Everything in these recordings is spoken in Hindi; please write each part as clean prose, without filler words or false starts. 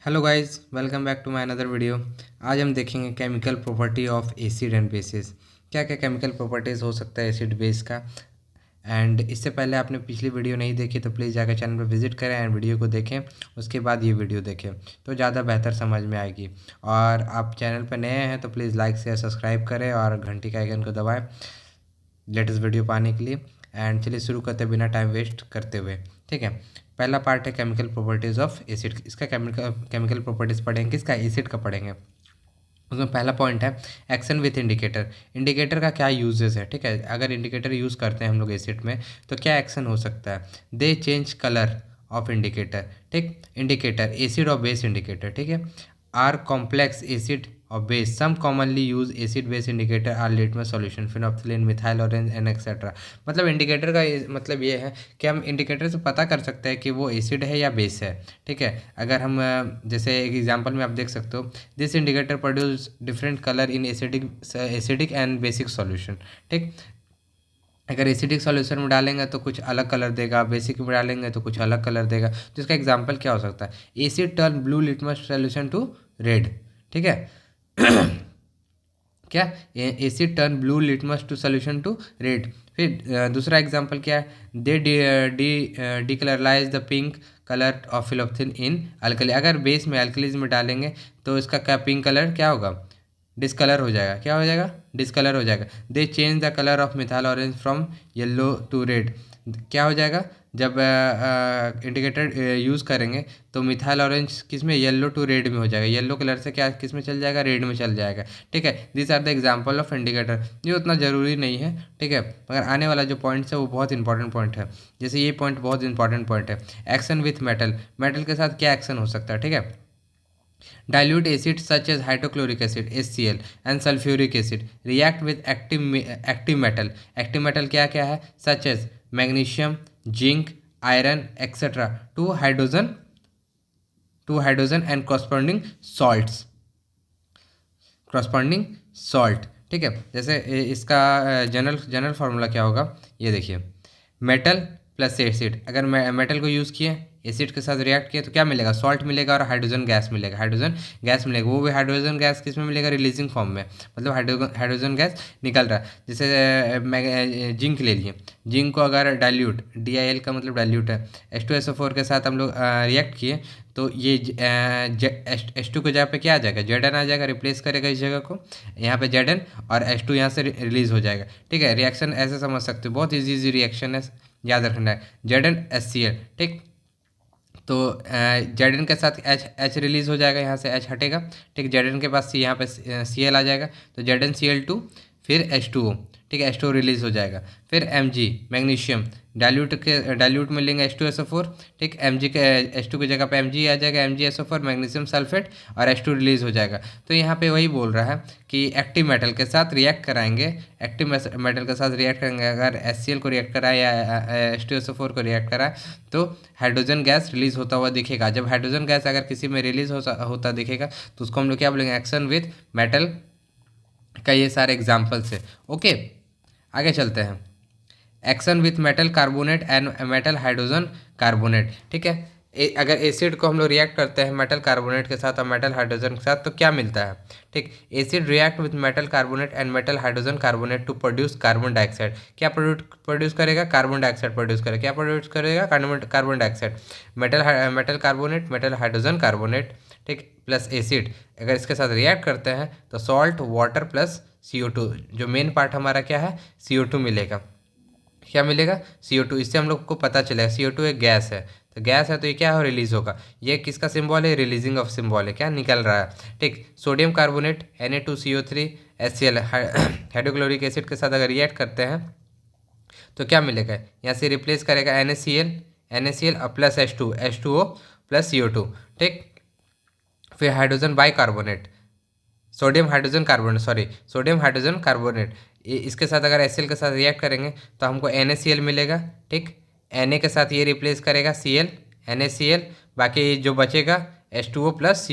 Hello guys, welcome back to my another video. आज हम देखेंगे chemical property of acid and bases. क्या क्या केमिकल प्रॉपर्टीज़ हो सकता है एसिड बेस का। एंड इससे पहले आपने पिछली वीडियो नहीं देखी तो प्लीज़ जाकर चैनल पर विजिट करें एंड वीडियो को देखें। उसके बाद ये वीडियो देखें तो ज़्यादा बेहतर समझ में आएगी। और आप चैनल पर नए हैं तो प्लीज़ लाइक शेयर सब्सक्राइब करें और घंटी का आइकन को दबाएँ लेटेस्ट वीडियो पाने के लिए। एंड चलिए शुरू करते बिना टाइम वेस्ट करते हुए। ठीक है, पहला पार्ट है केमिकल प्रॉपर्टीज़ ऑफ एसिड। इसका केमिकल प्रॉपर्टीज़ पढ़ेंगे, किसका, एसिड का पढ़ेंगे। उसमें पहला पॉइंट है एक्शन विथ इंडिकेटर। इंडिकेटर का क्या यूजेस है। ठीक है, अगर इंडिकेटर यूज़ करते हैं हम लोग एसिड में तो क्या एक्शन हो सकता है। They change colour of indicator. ठीक, इंडिकेटर एसिड और बेस इंडिकेटर। ठीक है, आर कॉम्प्लेक्स एसिड और base. Some commonly use acid base indicator are litmus solution phenolphthalein methyl orange and etcetera. मतलब इंडिकेटर का मतलब ये है कि हम इंडिकेटर से पता कर सकते हैं कि वो एसिड है या बेस है। ठीक है, अगर हम जैसे एक एग्जांपल में आप देख सकते हो, this indicator produce different colour in acidic and basic solution. ठीक, अगर एसिडिक सॉल्यूशन में डालेंगे तो कुछ अलग कलर देगा, बेसिक में डालेंगे तो कुछ अलग कलर देगा। तो इसका एग्जांपल क्या हो सकता है, acid turn blue litmus solution to red. ठीक है क्या, acid turn blue litmus to solution to red. फिर दूसरा एग्जांपल क्या है, they decolorise the pink colour of फिलोक्सिन इन अल्कली। अगर बेस में अल्कलीज में डालेंगे तो इसका क्या पिंक कलर क्या होगा, डिस्कलर हो जाएगा। क्या हो जाएगा, डिस्कलर हो जाएगा। They change the colour of methyl orange from yellow to red. क्या हो जाएगा, जब इंडिकेटर यूज़ करेंगे तो मिथाइल ऑरेंज किस में, येलो टू रेड में हो जाएगा। येलो कलर से क्या किस में चल जाएगा, रेड में चल जाएगा। ठीक है, this are the example of indicator. ये उतना ज़रूरी नहीं है। ठीक है, मगर आने वाला जो पॉइंट्स है वो बहुत इंपॉर्टेंट पॉइंट है। जैसे ये पॉइंट बहुत इंपॉर्टेंट पॉइंट है, एक्शन विथ मेटल। मेटल के साथ क्या एक्शन हो सकता है। ठीक है, dilute acids such as hydrochloric acid HCl and sulfuric acid react with active metal. Active metal क्या क्या है, such as magnesium, zinc, iron etc. to hydrogen and corresponding salt. ठीक है, जैसे इसका जनरल फार्मूला क्या होगा, ये देखिए, मेटल प्लस एसिड। अगर मेटल को यूज़ किए, एसिड के साथ रिएक्ट किए तो क्या मिलेगा, सॉल्ट मिलेगा और हाइड्रोजन गैस मिलेगा। हाइड्रोजन गैस मिलेगा, वो भी हाइड्रोजन गैस किस में मिलेगा, रिलीजिंग फॉर्म में, मतलब हाइड्रोजन गैस निकल रहा है। जैसे जिंक ले लिए, जिंक को अगर डाइल्यूट, DIL का मतलब डाइल्यूट है, H2SO4 के साथ हम लोग रिएक्ट किए तो ये H2 की जगह पे क्या आ जाएगा, Zn आ जाएगा, रिप्लेस करेगा इस जगह को, यहाँ पे Zn और H2 यहाँ से रिलीज हो जाएगा। ठीक है, रिएक्शन ऐसे समझ सकते हो, बहुत इजी रिएक्शन है, याद रखना है। ZnHCl। ठीक, तो Zn के साथ H रिलीज हो जाएगा, यहाँ से H हटेगा। ठीक, Zn के पास यहाँ पे Cl आ जाएगा तो ZnCl2, फिर H2O। ठीक है, H2O रिलीज हो जाएगा। फिर Mg मैग्नीशियम, डाइल्यूट में लेंगे H2SO4। ठीक, Mg के H2 की जगह पे Mg आ जाएगा, MgSO4 मैग्नीशियम सल्फेट और H2 रिलीज हो जाएगा। तो यहाँ पे वही बोल रहा है कि एक्टिव मेटल के साथ रिएक्ट कराएंगे, अगर HCl को रिएक्ट कराए या H2SO4 को रिएक्ट कराए तो हाइड्रोजन गैस रिलीज होता हुआ दिखेगा। जब हाइड्रोजन गैस अगर किसी में रिलीज होता दिखेगा तो उसको हम लोग क्या बोलेंगे, एक्शन विथ मेटल का ये सारे एग्जाम्पल्स है। ओके, आगे चलते हैं। Action with metal carbonate and metal hydrogen carbonate. ठीक है, अगर एसिड को हम लोग रिएक्ट करते हैं मेटल कार्बोनेट के साथ और मेटल हाइड्रोजन के साथ तो क्या मिलता है। ठीक, acid react with metal carbonate and metal hydrogen carbonate to produce carbon dioxide. क्या प्रोड्यूस करेगा, कार्बन डाइऑक्साइड प्रोड्यूस करेगा। क्या प्रोड्यूस करेगा, carbon dioxide. Metal carbonate, metal hydrogen carbonate, ठीक, प्लस एसिड अगर इसके साथ रिएक्ट करते हैं तो सॉल्ट, वाटर प्लस CO2, जो मेन पार्ट हमारा क्या है, CO2 मिलेगा। क्या मिलेगा, CO2। इससे हम लोग को पता चलेगा CO2 एक गैस है, तो गैस है तो ये क्या हो, रिलीज होगा। ये किसका सिंबल है, रिलीजिंग ऑफ सिंबल है, क्या निकल रहा है। ठीक, sodium carbonate Na2CO3 HCl hydrochloric acid के साथ अगर रिएक्ट करते हैं तो क्या मिलेगा, यहाँ से रिप्लेस करेगा NaCl plus H2O plus CO2। ठीक, फिर hydrogen by carbonate, sodium hydrogen carbonate, इसके साथ अगर HCl के साथ रिएक्ट करेंगे तो हमको NaCl मिलेगा। ठीक, Na के साथ ये रिप्लेस करेगा NaCl, बाकी जो बचेगा H2O प्लस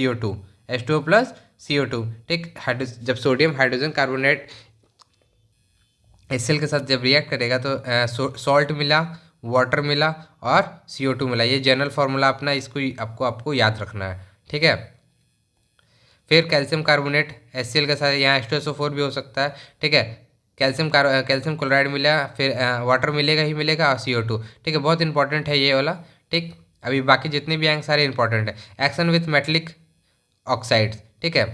CO2। ठीक, जब सोडियम हाइड्रोजन कार्बोनेट HCl के साथ जब रिएक्ट करेगा तो सॉल्ट मिला, वाटर मिला और CO2 मिला। ये जनरल फार्मूला अपना, इसको आपको याद रखना है। ठीक है। फिर कैल्शियम कार्बोनेट HCl के साथ, यहाँ H2SO4 भी हो सकता है, ठीक है। कैल्शियम क्लोराइड मिला, फिर वाटर मिलेगा ही मिलेगा, और CO2, ठीक है। बहुत इंपॉर्टेंट है ये वाला, ठीक। अभी बाकी जितने भी आएंगे सारे इंपॉर्टेंट है। एक्शन विथ मेटलिक ऑक्साइड्स, ठीक है।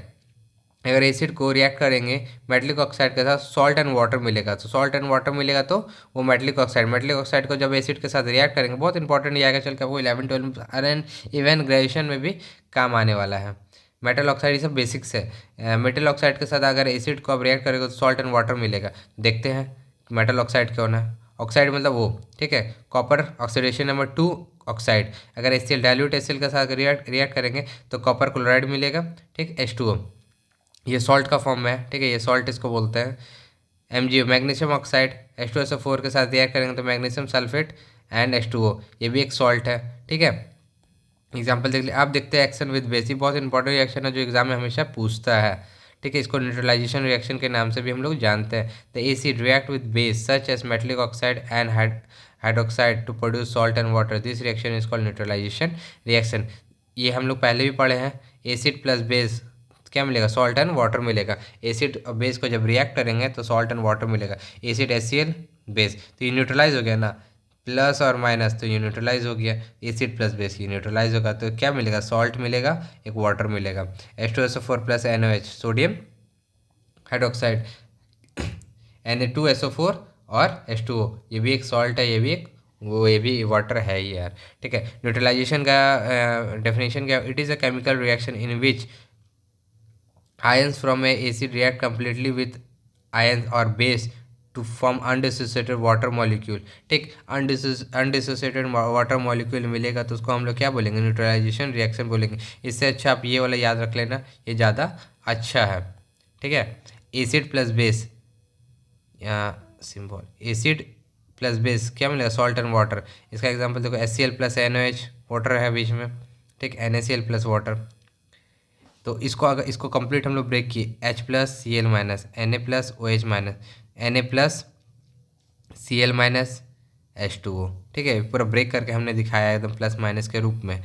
अगर एसिड को रिएक्ट करेंगे मेटलिक ऑक्साइड के साथ, सॉल्ट एंड वाटर मिलेगा, तो सॉल्ट एंड वाटर मिलेगा तो वो मेटलिक ऑक्साइड को जब एसिड के साथ रिएक्ट करेंगे, बहुत इंपॉर्टेंट ये आएगा चल के आपको 11 12 एंड इवन ग्रेजुएशन में भी काम आने वाला है। मेटल ऑक्साइड ये सब बेसिक्स है। मेटल ऑक्साइड के साथ अगर एसिड को आप रिएक्ट करेगा तो सॉल्ट एंड वाटर मिलेगा। देखते हैं मेटल ऑक्साइड क्या होना है। ऑक्साइड मतलब वो, ठीक है। कॉपर ऑक्सीडेशन नंबर 2 ऑक्साइड, अगर HCl डाइल्यूट HCl के साथ रिएक्ट करेंगे तो कॉपर क्लोराइड मिलेगा, ठीक। H2O ये सॉल्ट का फॉर्म में है, ठीक है, ये सॉल्ट इसको बोलते हैं। MgO मैग्नीशियम ऑक्साइड H2SO4 के साथ रिएक्ट करेंगे तो मैग्नीशियम सल्फेट एंड H2O, ये भी एक सॉल्ट है, ठीक है। एग्जाम्पल देख लीजिए, आप देखते हैं एक्शन विद बेस, ये बहुत इंपॉर्टेंट रिएक्शन है जो एग्जाम में हमेशा पूछता है, ठीक है। इसको न्यूट्रलाइजेशन रिएक्शन के नाम से भी हम लोग जानते हैं। The acid react with base such as metallic oxide and hydroxide to produce salt and water, this reaction is called neutralisation reaction. ये हम लोग पहले भी पढ़े हैं। एसिड प्लस बेस क्या मिलेगा, सॉल्ट एंड वाटर मिलेगा। एसिड और बेस को जब रिएक्ट करेंगे तो सॉल्ट एंड वाटर मिलेगा। एसिड HCl बेस, तो ये न्यूट्रलाइज हो गया ना, प्लस और माइनस, तो ये न्यूट्रलाइज हो गया। एसिड प्लस बेस ये न्यूट्रलाइज होगा तो क्या मिलेगा, सॉल्ट मिलेगा, एक वाटर मिलेगा। H2SO4 plus NOH sodium hydroxide, Na2SO4 और H2O, ये भी एक सॉल्ट है, ये भी एक ये भी वाटर है ही यार, ठीक है। न्यूट्रलाइजेशन का डेफिनेशन क्या, it is a chemical reaction in which ions from a acid react completely with ions or base to form undissociated water molecule, ठीक। अनडिसोसिएटेड वाटर मॉलिक्यूल मिलेगा तो उसको हम लोग क्या बोलेंगे, न्यूट्रलाइजेशन रिएक्शन बोलेंगे। इससे अच्छा आप ये वाला याद रख लेना, ये ज़्यादा अच्छा है, ठीक है। Acid plus base, symbol acid plus base क्या मिलेगा, सॉल्ट एंड वाटर। इसका एग्जांपल देखो, HCl प्लस NOH वाटर है बीच में, ठीक। NaCl प्लस वाटर, तो इसको अगर इसको कंप्लीट हम लोग ब्रेक किए, H plus Cl minus Na plus OH minus Na plus Cl minus H2O, ठीक है। पूरा ब्रेक करके हमने दिखाया एकदम प्लस माइनस के रूप में।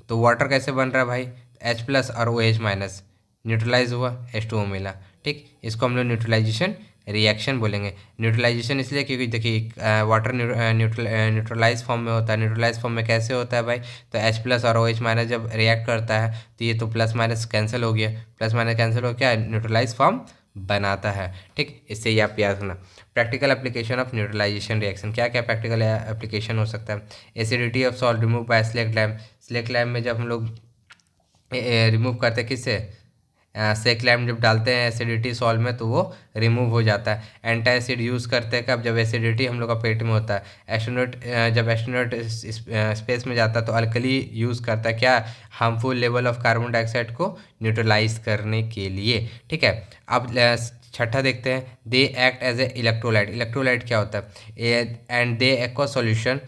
तो वाटर कैसे बन रहा है भाई, H प्लस और OH माइनस न्यूट्रलाइज हुआ, H2O मिला, ठीक। इसको हम लोग न्यूट्रलाइजेशन रिएक्शन बोलेंगे। न्यूट्रलाइजेशन इसलिए क्योंकि देखिए वाटर न्यूट्रलाइज फॉर्म में होता है। न्यूट्रलाइज फॉर्म में कैसे होता है भाई, तो H प्लस और OH माइनस जब रिएक्ट करता है तो ये तो प्लस माइनस कैंसिल हो गया, प्लस माइनस कैंसिल हो क्या, न्यूट्रलाइज फॉर्म बनाता है, ठीक। इससे ये आप याद रखना। Practical application of neutralisation reaction, क्या क्या प्रैक्टिकल एप्लीकेशन हो सकता है। Acidity of salt remove by slake lamp, slake lamp में जब हम लोग रिमूव करते हैं किससे, स्लेक लैम्प जब डालते हैं एसिडिटी सॉल्व में तो वो रिमूव हो जाता है। एंटी एसिड यूज़ करते हैं कब, जब एसिडिटी हम लोग का पेट में होता है। एस्ट्रोनॉट जब एस्ट्रोनॉट स्पेस में जाता है तो अल्कली यूज़ करता है, क्या, harmful level of carbon dioxide को न्यूट्रलाइज करने के लिए, ठीक है। अब छठा देखते हैं, they act as a electrolyte. Electrolyte क्या होता है, and they aqua solution,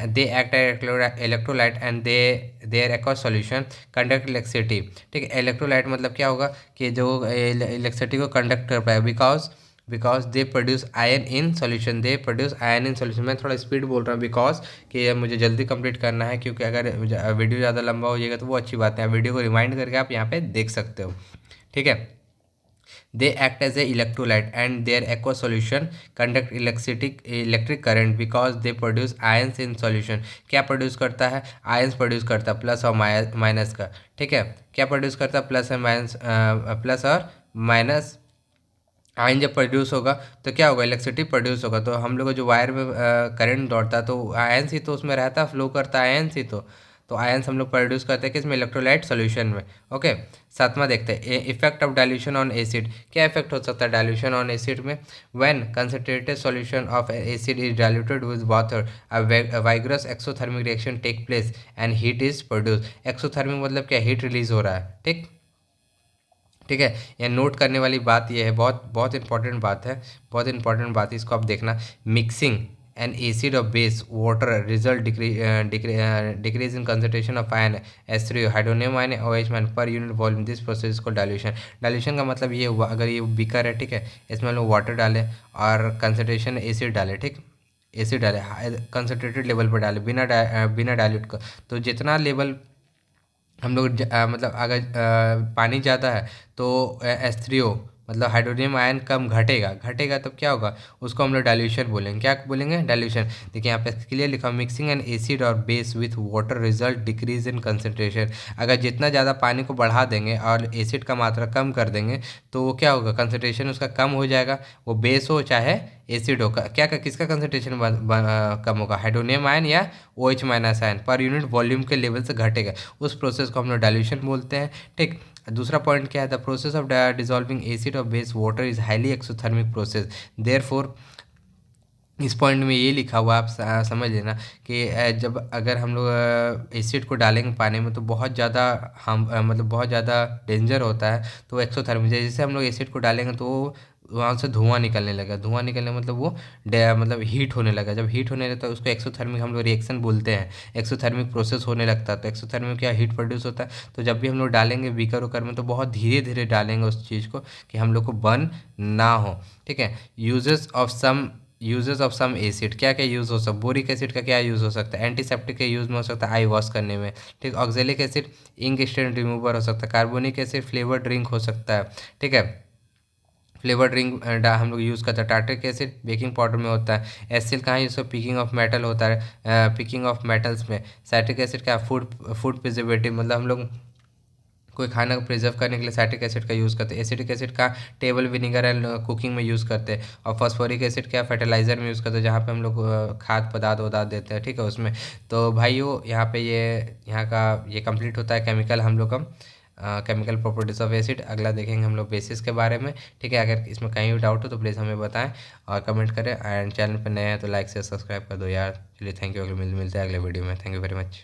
they act as electrolyte and their aqueous solution conduct electricity, ठीक है। इलेक्ट्रोलाइट मतलब क्या होगा कि जो इलेक्ट्रिसिटी को कंडक्ट कर पाए, because they produce ion in solution, they produce ion in solution. मैं थोड़ा स्पीड बोल रहा हूँ बिकॉज कि मुझे जल्दी कंप्लीट करना है, क्योंकि अगर वीडियो ज़्यादा लंबा हो जाएगा तो वो अच्छी बात है। वीडियो को रिमाइंड करके आप यहाँ पे देख सकते हो, ठीक है। They act as a electrolyte and their aqueous solution conduct electric current because they produce ions in solution। क्या प्रोड्यूस करता है, आयंस प्रोड्यूस करता है, प्लस और माइनस का, ठीक है। क्या प्रोड्यूस करता है, प्लस और माइनस, प्लस और माइनस। आयन जब प्रोड्यूस होगा तो क्या होगा, इलेक्ट्रिसिटी प्रोड्यूस होगा। तो हम लोग को जो वायर में करंट दौड़ता है तो आयंस ही तो उसमें रहता है, फ्लो करता है आयंस ही तो आयंस हम लोग प्रोड्यूस करते हैं किसमें, इलेक्ट्रोलाइट सॉल्यूशन में, ओके। सातवां देखते हैं, effect of dilution on acid. क्या इफेक्ट हो सकता है डाइल्यूशन ऑन एसिड में, when concentrated solution of acid is diluted with water a vigorous exothermic reaction take place and heat is produce. Exothermic मतलब क्या, हीट रिलीज हो रहा है, ठीक है। यह नोट करने वाली बात यह है, बहुत बहुत इंपॉर्टेंट बात है, बहुत इंपॉर्टेंट बात है, इसको आप देखना। Mixing N acid of base water result decrease in concentration of ion H3 hydronium ion OH ion per unit volume, this process को डाइल्यूशन। डाइल्यूशन का मतलब ये हुआ, अगर ये बीकर है, ठीक है, इसमें हम लोग वाटर डालें और कंसंट्रेशन एसिड डालें, ठीक, एसिड डालें कंसनट्रेटेड लेवल पर डालें बिना डाइल्यूट का, तो जितना लेवल हम लोग मतलब अगर पानी ज़्यादा है तो H3O मतलब हाइड्रोनियम आयन कम घटेगा तब क्या होगा, उसको हम लोग डाइल्यूशन बोलेंगे। क्या बोलेंगे? डाइल्यूशन। देखिए यहाँ पे क्लियर लिखा, मिक्सिंग एन एसिड और base with water result decrease in concentration. अगर जितना ज़्यादा पानी को बढ़ा देंगे और एसिड का मात्रा कम कर देंगे तो वो क्या होगा, कंसनट्रेशन उसका कम हो जाएगा, वो बेस हो चाहे एसिड हो। क्या किसका कंसनट्रेशन कम होगा, हाइड्रोनियम आयन या OH minus ion per unit volume के लेवल से घटेगा। उस प्रोसेस को हम लोग डाइल्यूशन बोलते हैं। ठीक। दूसरा पॉइंट क्या है, the process of dissolving acid और base water is highly exothermic process. Therefore इस पॉइंट में ये लिखा हुआ आप समझ लेना कि जब अगर हम लोग एसिड को डालेंगे पानी में तो बहुत ज़्यादा हम मतलब बहुत ज़्यादा डेंजर होता है। तो एक्सोथर्मिक, जैसे हम लोग एसिड को डालेंगे तो वहाँ से धुआं निकलने लगा, धुआं निकलने मतलब वो मतलब हीट होने लगा। जब हीट होने लगता है उसको एक्सोथर्मिक हम लोग रिएक्शन बोलते हैं, एक्सोथर्मिक प्रोसेस होने लगता है। तो एक्सोथर्मिक क्या, हीट प्रोड्यूस होता है। तो जब भी हम लोग डालेंगे बीकर उकर में तो बहुत धीरे धीरे डालेंगे उस चीज़ को कि हम लोग को बर्न ना हो। ठीक है। यूजेस ऑफ सम एसिड, क्या क्या यूज़ हो सकता, बोरिक एसिड का क्या यूज़ हो सकता है, एंटीसेप्टिक के यूज़ में हो सकता है आई वॉश करने में। ठीक। Oxalic acid ink stain remover हो सकता है। कार्बोनिक एसिड फ्लेवर ड्रिंक हो सकता है। ठीक है, फ्लेवर ड्रिंक हम लोग यूज़ करते हैं। टार्टरिक एसिड बेकिंग पाउडर में होता है। एसिल कहाँ यूज़ होता है, पिकिंग ऑफ मेटल होता है, पिकिंग ऑफ मेटल्स में। साइट्रिक एसिड क्या, फूड प्रिजर्वेटिव मतलब हम लोग कोई खाना को प्रिजर्व करने के लिए साइट्रिक एसिड का यूज़ करते हैं। एसिटिक एसिड का टेबल विनीगर एंड कुकिंग में यूज़ करते हैं। और फॉस्फोरिक एसिड क्या, फर्टिलाइज़र में यूज़ करते हैं, जहाँ पे हम लोग खाद पदार्थ देते हैं। ठीक है, उसमें। तो भाइयों यहाँ पे यहाँ का ये कंप्लीट होता है केमिकल हम लोग का केमिकल प्रॉपर्टीज ऑफ एसिड। अगला देखेंगे हम लोग बेसिस के बारे में। ठीक है, अगर इसमें कहीं भी डाउट हो तो प्लीज़ हमें बताएं और कमेंट करें। एंड चैनल पर नए हैं तो लाइक से सब्सक्राइब कर दो यार। चलिए, थैंक यू। अगले मिलते हैं अगले वीडियो में। Thank you very much.